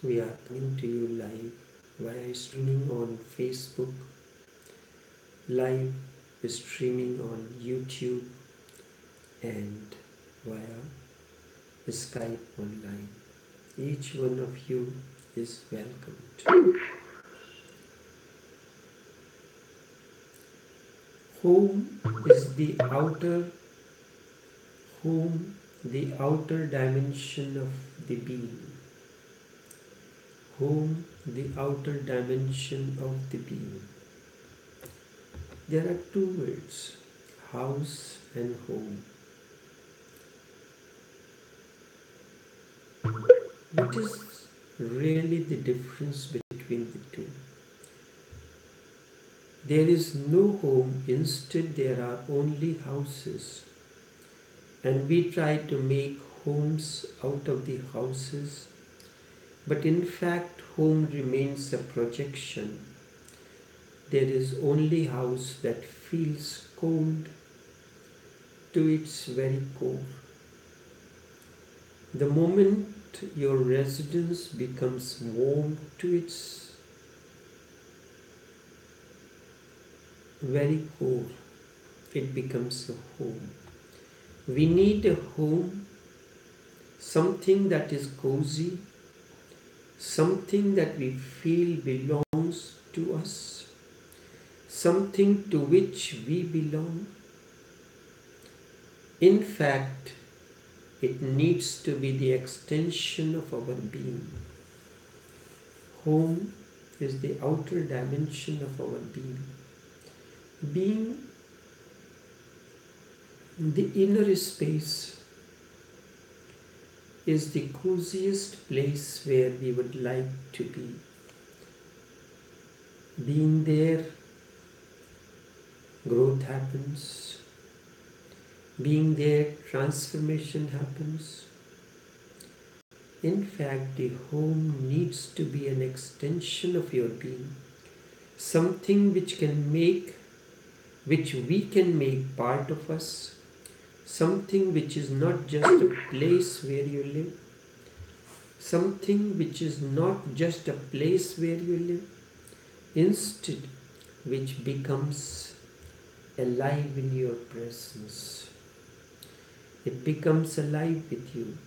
We are coming to you live via streaming on Facebook, live streaming on YouTube, and via Skype online. Each one of you is welcomed. Home is the outer dimension of the being. Home, the outer dimension of the being. There are two words, house and home. What is really the difference between the two? There is no home, instead there are only houses. And we try to make homes out of the houses, but in fact home remains a projection. There is only house that feels cold to its very core. The moment your residence becomes warm to its very core, it becomes a home. We need a home, something that is cozy, something that we feel belongs to us, something to which we belong. In fact, it needs to be the extension of our being. Home is the outer dimension of our being. Being the inner space is the coziest place where we would like to be. Being there, growth happens. Being there, transformation happens. In fact, the home needs to be an extension of your being, something which we can make part of us, something which is not just a place where you live, something which is not just a place where you live, instead which becomes alive in your presence. It becomes alive with you.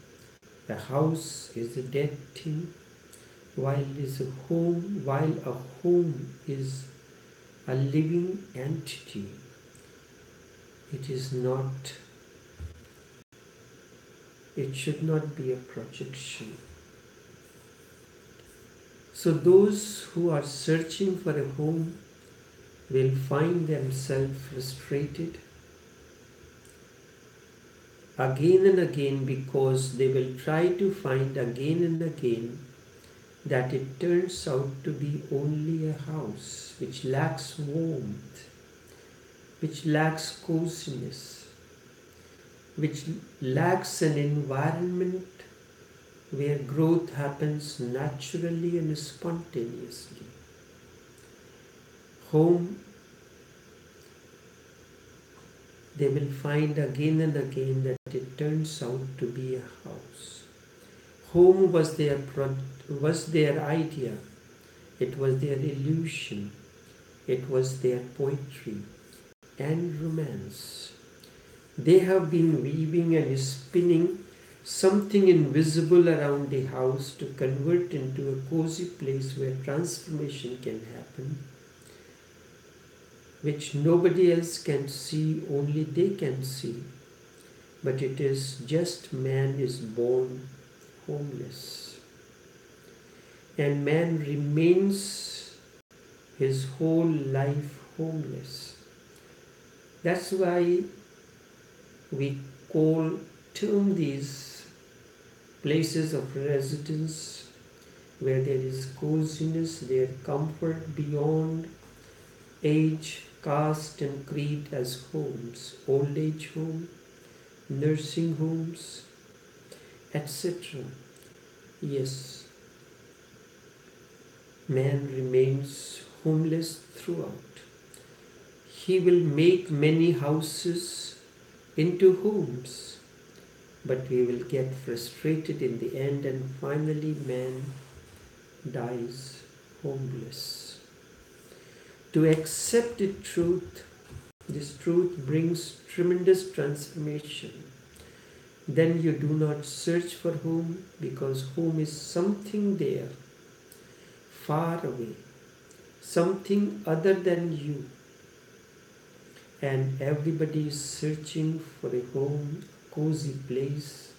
A house is a dead thing, while a home is a living entity. It should not be a projection. So those who are searching for a home will find themselves frustrated again and again, because they will try to find again and again that it turns out to be only a house which lacks warmth, which lacks coziness, which lacks an environment where growth happens naturally and spontaneously. Home, they will find again and again that it turns out to be a house. Home was their idea, it was their illusion, it was their poetry and romance. They have been weaving and spinning something invisible around the house to convert into a cozy place where transformation can happen, which nobody else can see, only they can see. But it is just man is born homeless. And man remains his whole life homeless. That's why we term these places of residence where there is coziness, there comfort beyond age, caste and creed as homes, old age home, nursing homes, etc. Yes, man remains homeless throughout. He will make many houses into homes, but we will get frustrated in the end, and finally man dies homeless. To accept this truth brings tremendous transformation. Then you do not search for home, because home is something there, far away, something other than you. And everybody is searching for a home, cozy place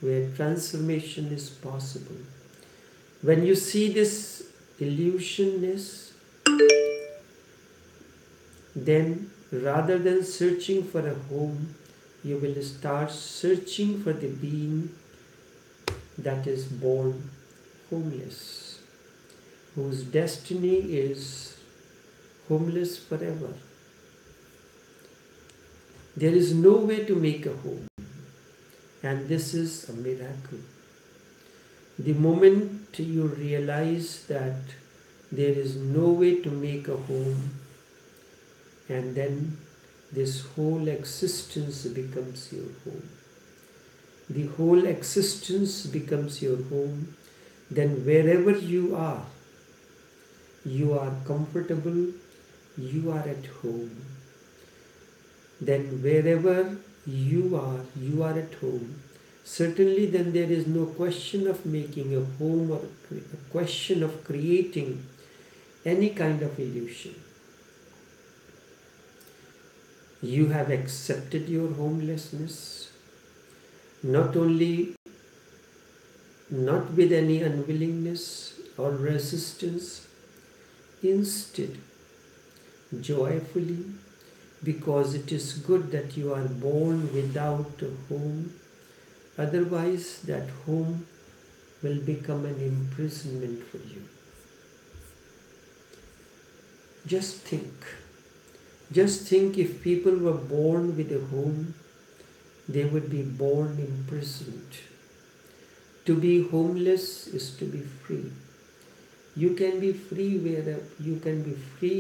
where transformation is possible. When you see this illusionness, then rather than searching for a home, you will start searching for the being that is born homeless, whose destiny is homeless forever. There is no way to make a home, and this is a miracle. The moment you realize that there is no way to make a home, and then this whole existence becomes your home. The whole existence becomes your home. Then wherever you are comfortable, you are at home. Then wherever you are at home. Certainly then there is no question of making a home or a question of creating any kind of illusion. You have accepted your homelessness, not only not with any unwillingness or resistance, instead joyfully, because it is good that you are born without a home. Otherwise that home will become an imprisonment for you. Just think if people were born with a home, they would be born imprisoned. To be homeless is to be free. You can be free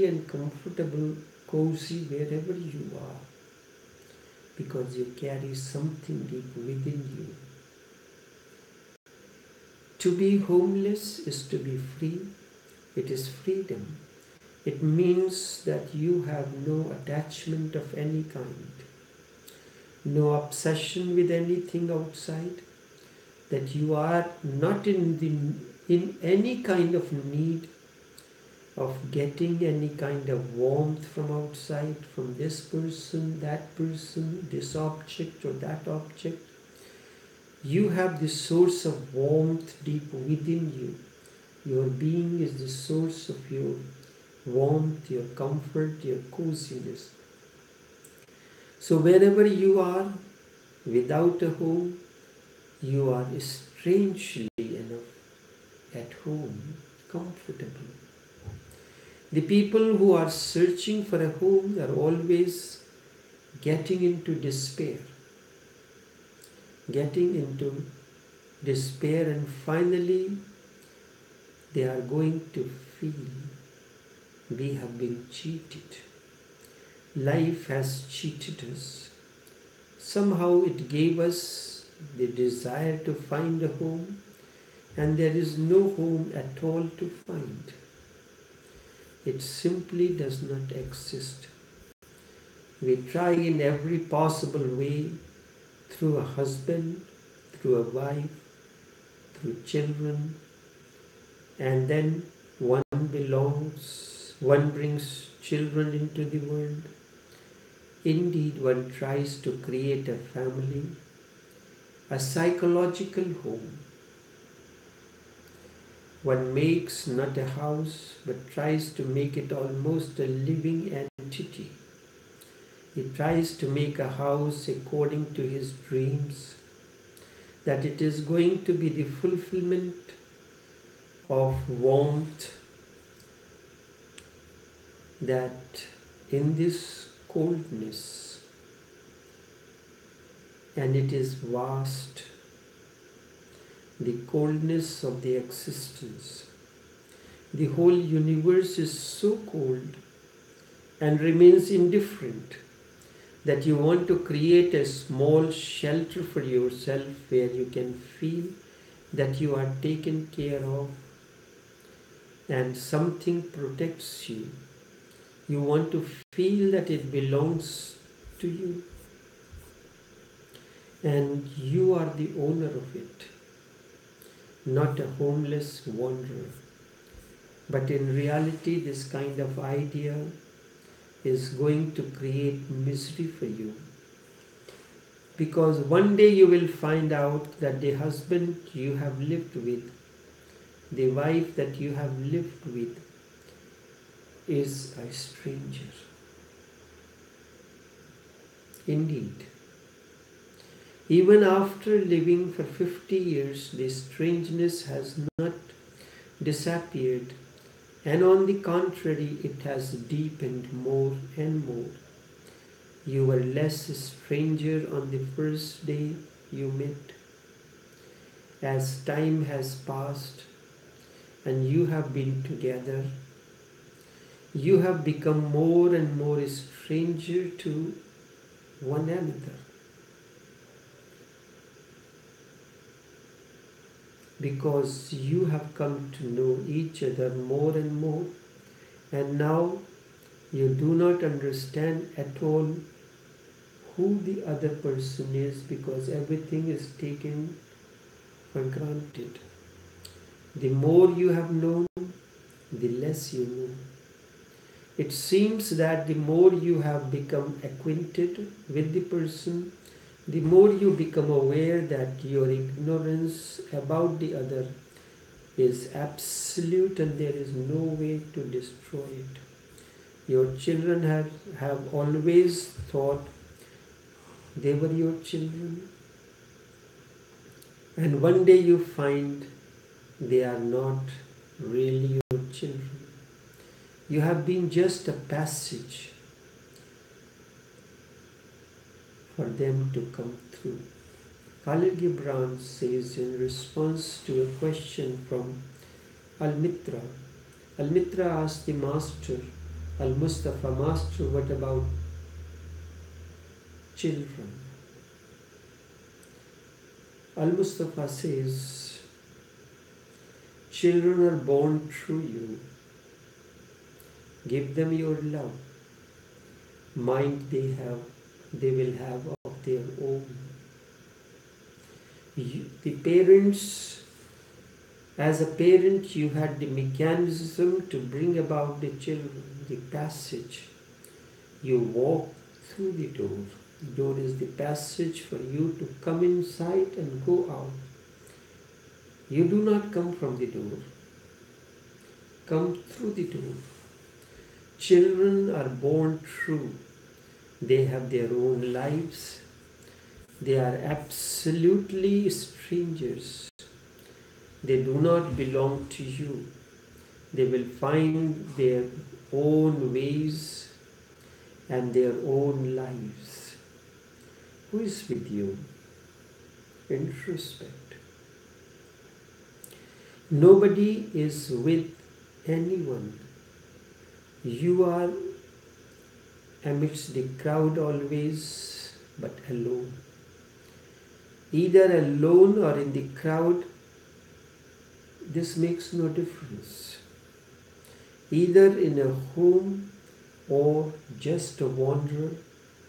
and comfortable, cozy wherever you are, because you carry something deep within you. To be homeless is to be free. It is freedom. It means that you have no attachment of any kind, no obsession with anything outside, that you are not in any kind of need of getting any kind of warmth from outside, from this person, this object or that object. You have the source of warmth deep within you. Your being is the source of your warmth, your comfort, your coziness. So wherever you are without a home, you are strangely enough at home, comfortable. The people who are searching for a home are always getting into despair, and finally they are going to feel we have been cheated. Life has cheated us. Somehow it gave us the desire to find a home, and there is no home at all to find. It simply does not exist. We try in every possible way, through a husband, through a wife, through children, and then one brings children into the world. Indeed, one tries to create a family, a psychological home. One makes not a house, but tries to make it almost a living entity. He tries to make a house according to his dreams, that it is going to be the fulfillment of warmth, that in this coldness, and it is vast, the coldness of the existence. The whole universe is so cold and remains indifferent that you want to create a small shelter for yourself where you can feel that you are taken care of, and something protects you. You want to feel that it belongs to you and you are the owner of it, not a homeless wanderer. But in reality, this kind of idea is going to create misery for you. Because one day you will find out that the husband you have lived with, the wife that you have lived with, is a stranger. Indeed. Even after living for 50 years, the strangeness has not disappeared, and on the contrary, it has deepened more and more. You were less a stranger on the first day you met. As time has passed and you have been together, you have become more and more a stranger to one another. Because you have come to know each other more and more, and now you do not understand at all who the other person is because everything is taken for granted. The more you have known, the less you know. It seems that the more you have become acquainted with the person, the more you become aware that your ignorance about the other is absolute and there is no way to destroy it. Your children have always thought they were your children, and one day you find they are not really your children. You have been just a passage for them to come through. Khalil Gibran says in response to a question from Al-Mitra, Al-Mitra asked the Master, Al-Mustafa, Master, what about children? Al-Mustafa says, children are born through you. Give them your love. Mind they will have of their own. The parents, as a parent, you had the mechanism to bring about the children, the passage. You walk through the door. The door is the passage for you to come inside and go out. You do not come from the door. Come through the door. Children are born true. They have their own lives. They are absolutely strangers. They do not belong to you. They will find their own ways and their own lives. Who is with you? Introspect. Nobody is with anyone. You are amidst the crowd always, but alone. Either alone or in the crowd, this makes no difference. Either in a home or just a wanderer,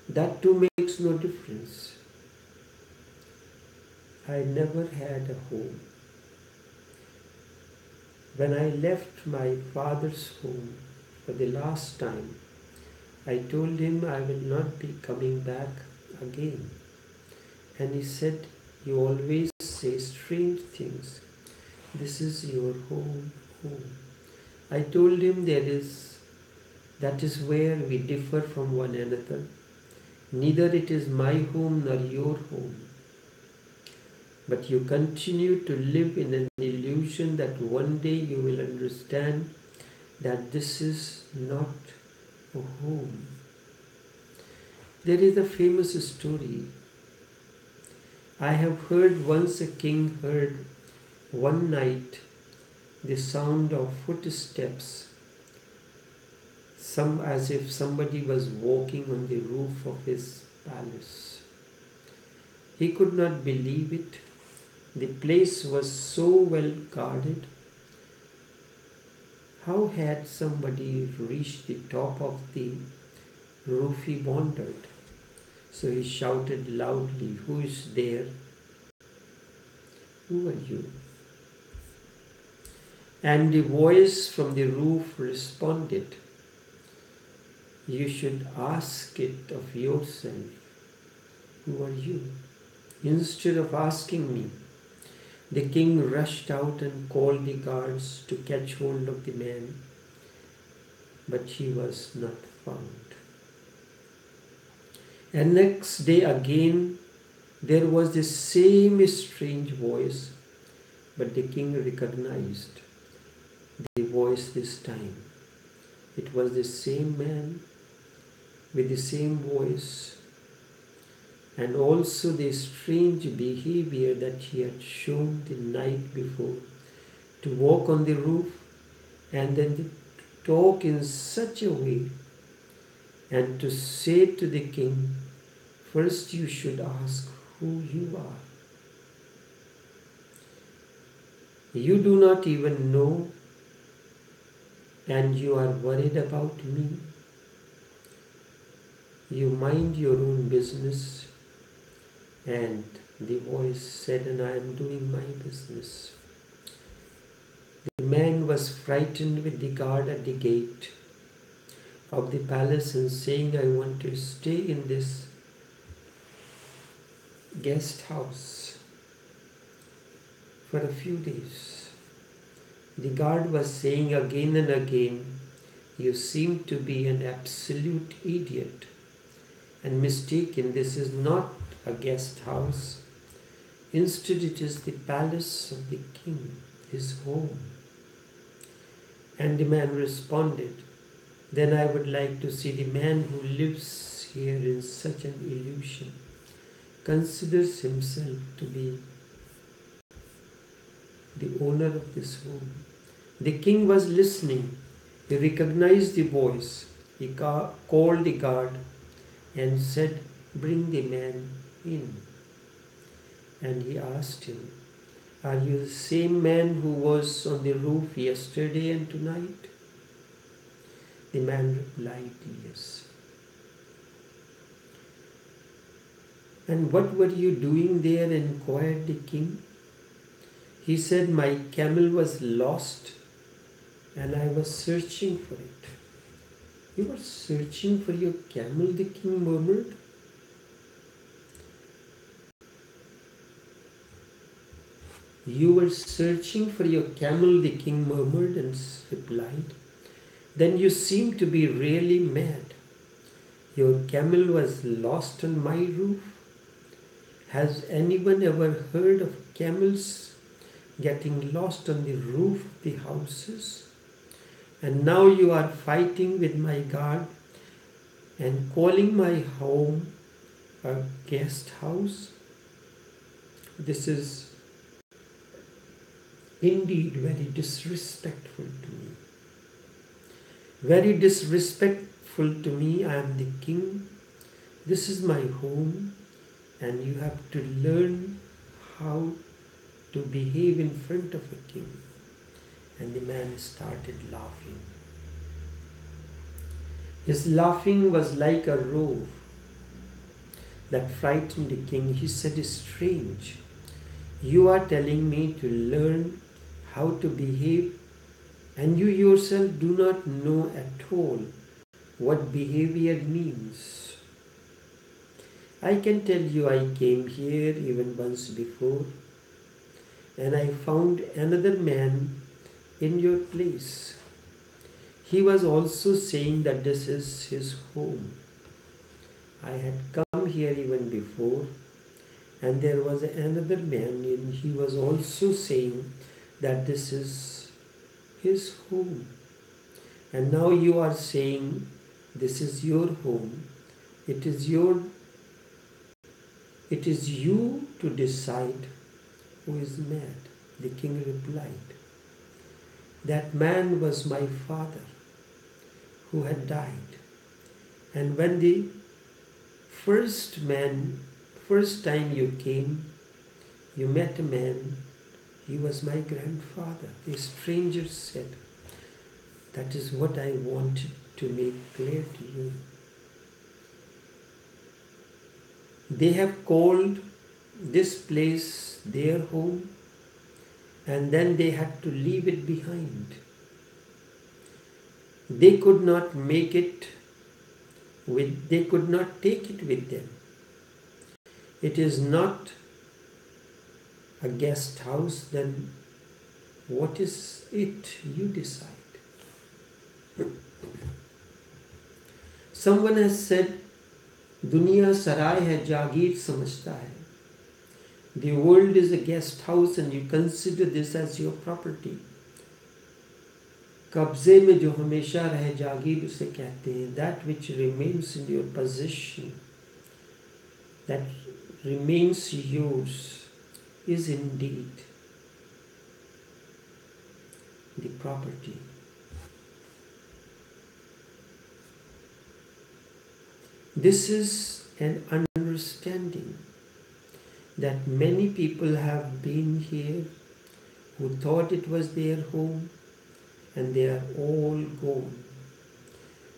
that too makes no difference. I never had a home. When I left my father's home for the last time, I told him I will not be coming back again. And he said, you always say strange things. This is your home. I told him that is where we differ from one another. Neither it is my home nor your home. But you continue to live in an illusion that one day you will understand that this is not a home. There is a famous story. I have heard once a king heard one night the sound of footsteps, as if somebody was walking on the roof of his palace. He could not believe it. The place was so well guarded. How had somebody reached the top of the roof he wondered? So he shouted loudly, "Who is there? Who are you?" And the voice from the roof responded, "You should ask it of yourself. Who are you?" Instead of asking me, the king rushed out and called the guards to catch hold of the man, but he was not found. And next day again there was the same strange voice, but the king recognized the voice this time. It was the same man with the same voice, and also the strange behavior that he had shown the night before, to walk on the roof and then to talk in such a way and to say to the king, "First you should ask who you are. You do not even know, and you are worried about me. You mind your own business." And the voice said, "And I am doing my business." The man was frightened with the guard at the gate of the palace and saying, "I want to stay in this guest house for a few days." The guard was saying again and again, "You seem to be an absolute idiot and mistaken. This is not a guest house. Instead, it is the palace of the king, his home." And the man responded, "Then I would like to see the man who lives here in such an illusion, considers himself to be the owner of this home." The king was listening. He recognized the voice. He called the guard and said, "Bring the man in." And he asked him, "Are you the same man who was on the roof yesterday and tonight?" The man replied, "Yes." "And what were you doing there?" inquired the king. He said, "My camel was lost and I was searching for it." "You were searching for your camel?" the king murmured. "You were searching for your camel," the king murmured and replied. "Then you seem to be really mad. Your camel was lost on my roof. Has anyone ever heard of camels getting lost on the roof of the houses? And now you are fighting with my guard and calling my home a guest house? This is indeed very disrespectful to me. Very disrespectful to me. I am the king. This is my home, and you have to learn how to behave in front of a king." And the man started laughing. His laughing was like a roar that frightened the king. He said, "Strange, you are telling me to learn how to behave, and you yourself do not know at all what behavior means. I can tell you I came here even once before, and I found another man in your place. He was also saying that this is his home. I had come here even before, and there was another man, and he was also saying that this is his home. And now you are saying this is your home. It is you to decide who is mad." The king replied, "That man was my father who had died. And when the first time you came, you met a man. He was my grandfather." The stranger said, That is what I wanted to make clear to you. They have called this place their home, and then they had to leave it behind. They could not make it they could not take it with them. It is not a guest house, then what is it? You decide. Someone has said, दुनिया सराय है जागीर समझता है. The world is a guest house and you consider this as your property. कब्जे में जो हमेशा रहे जागीर उसे कहते हैं. That which remains in your possession, that remains yours, is indeed the property. This is an understanding that many people have been here who thought it was their home, and they are all gone.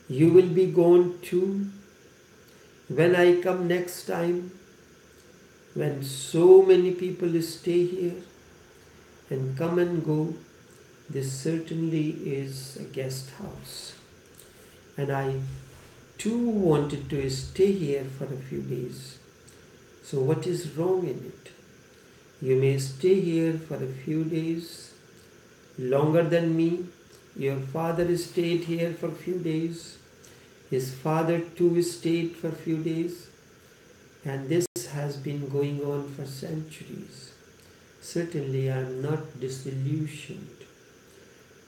You will be gone too. When I come next time, when so many people stay here and come and go, this certainly is a guest house. And I too wanted to stay here for a few days. So what is wrong in it? You may stay here for a few days, longer than me. Your father stayed here for a few days. His father too stayed for a few days. And this has been going on for centuries. Certainly I am not disillusioned.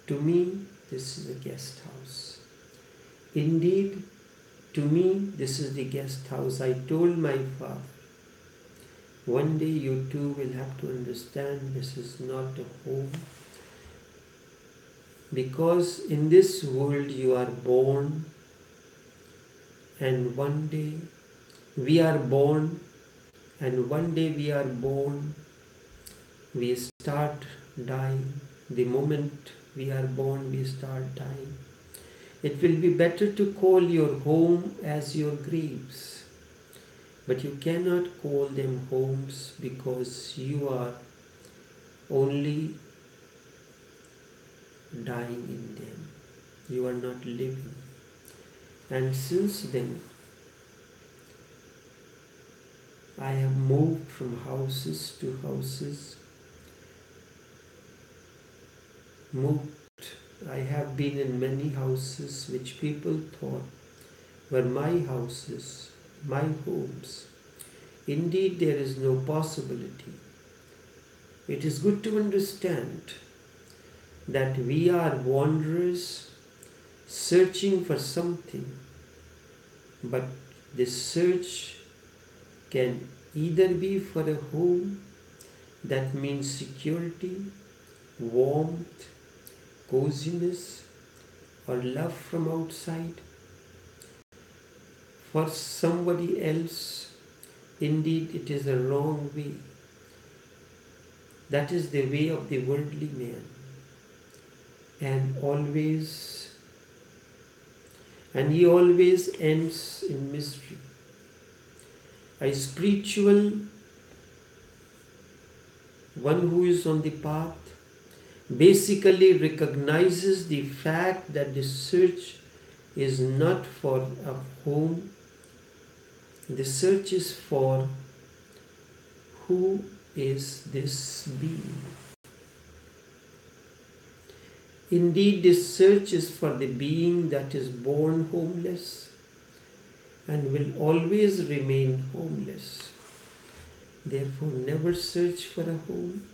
To me, this is a guest house. Indeed, to me, this is the guest house. I told my father, one day you too will have to understand this is not a home. Because in this world you are born, and one day we are born, and one day we are born, we start dying. The moment we are born, we start dying. It will be better to call your home as your graves, but you cannot call them homes because you are only dying in them. You are not living. And since then, I have moved from houses to houses, I have been in many houses which people thought were my houses, my homes. Indeed, there is no possibility. It is good to understand that we are wanderers searching for something, but this search can either be for a home, that means security, warmth, coziness, or love from outside. For somebody else, indeed it is a wrong way. That is the way of the worldly man. And he always ends in misery. A spiritual one who is on the path basically recognizes the fact that the search is not for a home. The search is for who is this being. Indeed, this search is for the being that is born homeless and will always remain homeless. Therefore, never search for a home.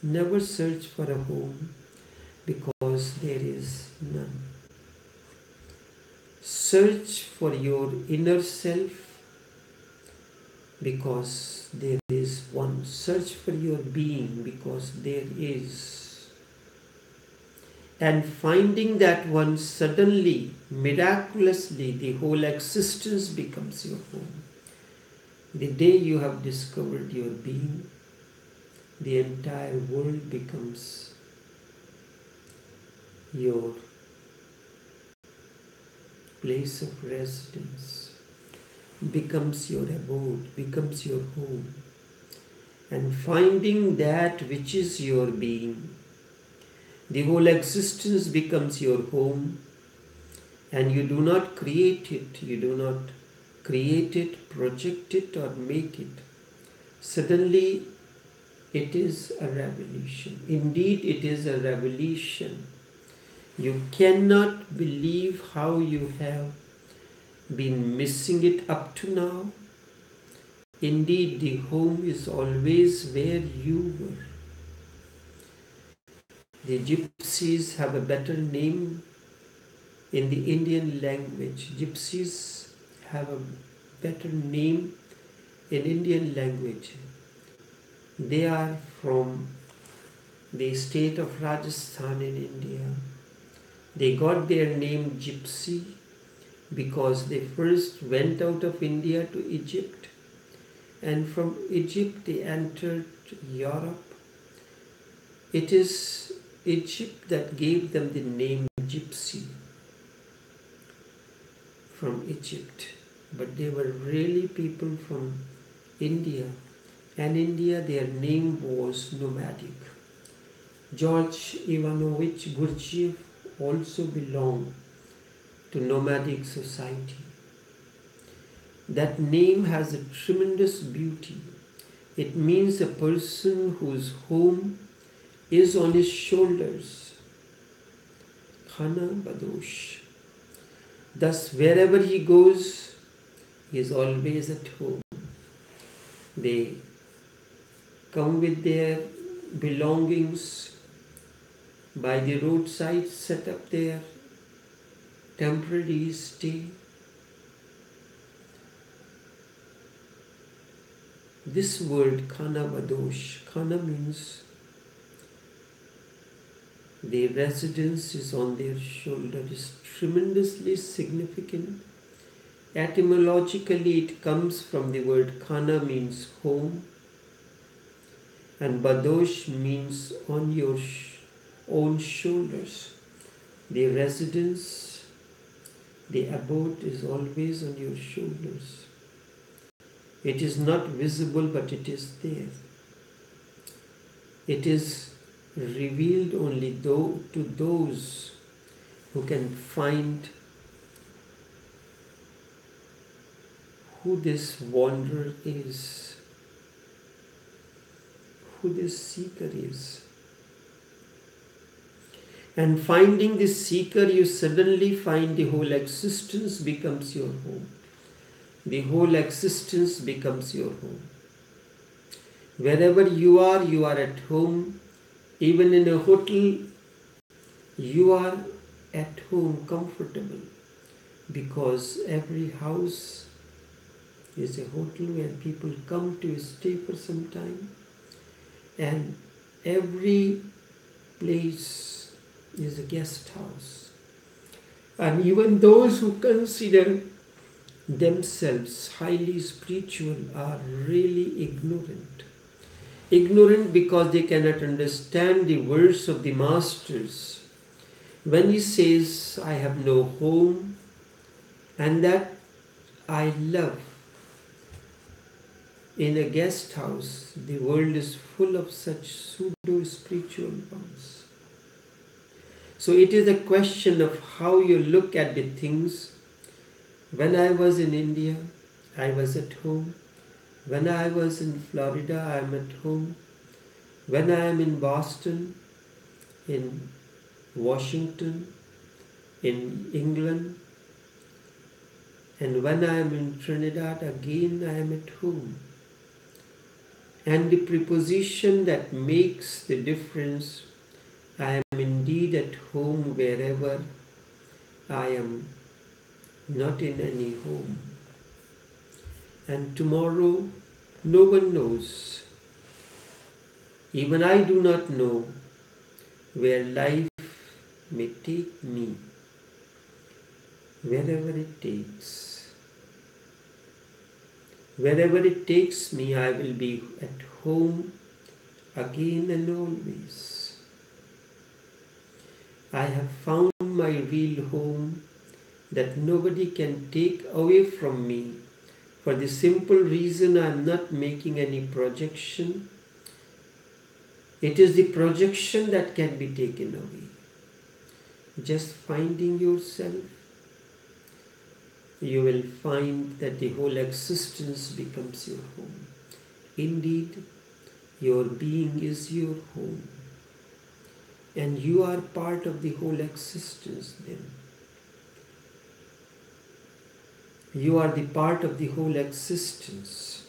Never search for a home because there is none. Search for your inner self because there is one. Search for your being because there is. And finding that one, suddenly, miraculously, the whole existence becomes your home. The day you have discovered your being, the entire world becomes your place of residence, becomes your abode, becomes your home. And finding that which is your being, the whole existence becomes your home, and you do not create it, you do not create it, project it, or make it. Suddenly, it is a revelation. Indeed, it is a revelation. You cannot believe how you have been missing it up to now. Indeed, the home is always where you were. The gypsies have a better name in the Indian language. Gypsies have a better name in Indian language. They are from the state of Rajasthan in India. They got their name Gypsy because they first went out of India to Egypt, and from Egypt they entered Europe. It is Egypt that gave them the name Gypsy, from Egypt, but they were really people from India, and India their name was nomadic. George Ivanovich Gurdjieff also belonged to nomadic society. That name has a tremendous beauty. It means a person whose home is on his shoulders. Khana Badosh. Thus, wherever he goes, he is always at home. They come with their belongings by the roadside, set up their temporary stay. This word Khana Badosh, Khana means the residence is on their shoulder, is tremendously significant. Etymologically, it comes from the word Khana, means home, and Badosh means on your own shoulders. The residence, the abode is always on your shoulders. It is not visible, but it is there. It is revealed only to those who can find who this wanderer is, who this seeker is. And finding this seeker, you suddenly find the whole existence becomes your home. The whole existence becomes your home. Wherever you are at home. Even in a hotel, you are at home, comfortable, because every house is a hotel where people come to stay for some time, and every place is a guest house. And even those who consider themselves highly spiritual are really ignorant. Ignorant because they cannot understand the words of the masters. When he says, I have no home, and that I love. In a guest house, the world is full of such pseudo-spiritual ones. So it is a question of how you look at the things. When I was in India, I was at home. When I was in Florida, I am at home. When I am in Boston, in Washington, in England, and when I am in Trinidad, again I am at home. And the preposition that makes the difference, I am indeed at home wherever I am not in any home. And tomorrow, no one knows. Even I do not know where life may take me, wherever it takes. Wherever it takes me, I will be at home again and always. I have found my real home that nobody can take away from me for the simple reason I am not making any projection. It is the projection that can be taken away. Just finding yourself, you will find that the whole existence becomes your home. Indeed, your being is your home. And you are part of the whole existence then. You are the part of the whole existence.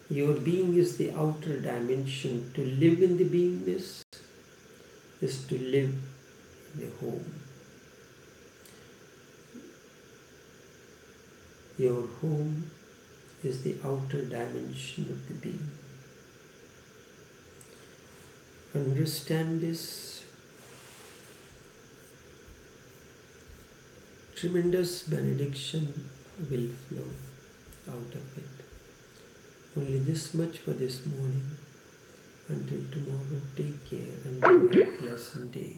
Your being is the outer dimension. To live in the beingness is to live in the home. Your home is the outer dimension of the being. Understand this. Tremendous benediction will flow out of it. Only this much for this morning. Until tomorrow, take care and have a pleasant day.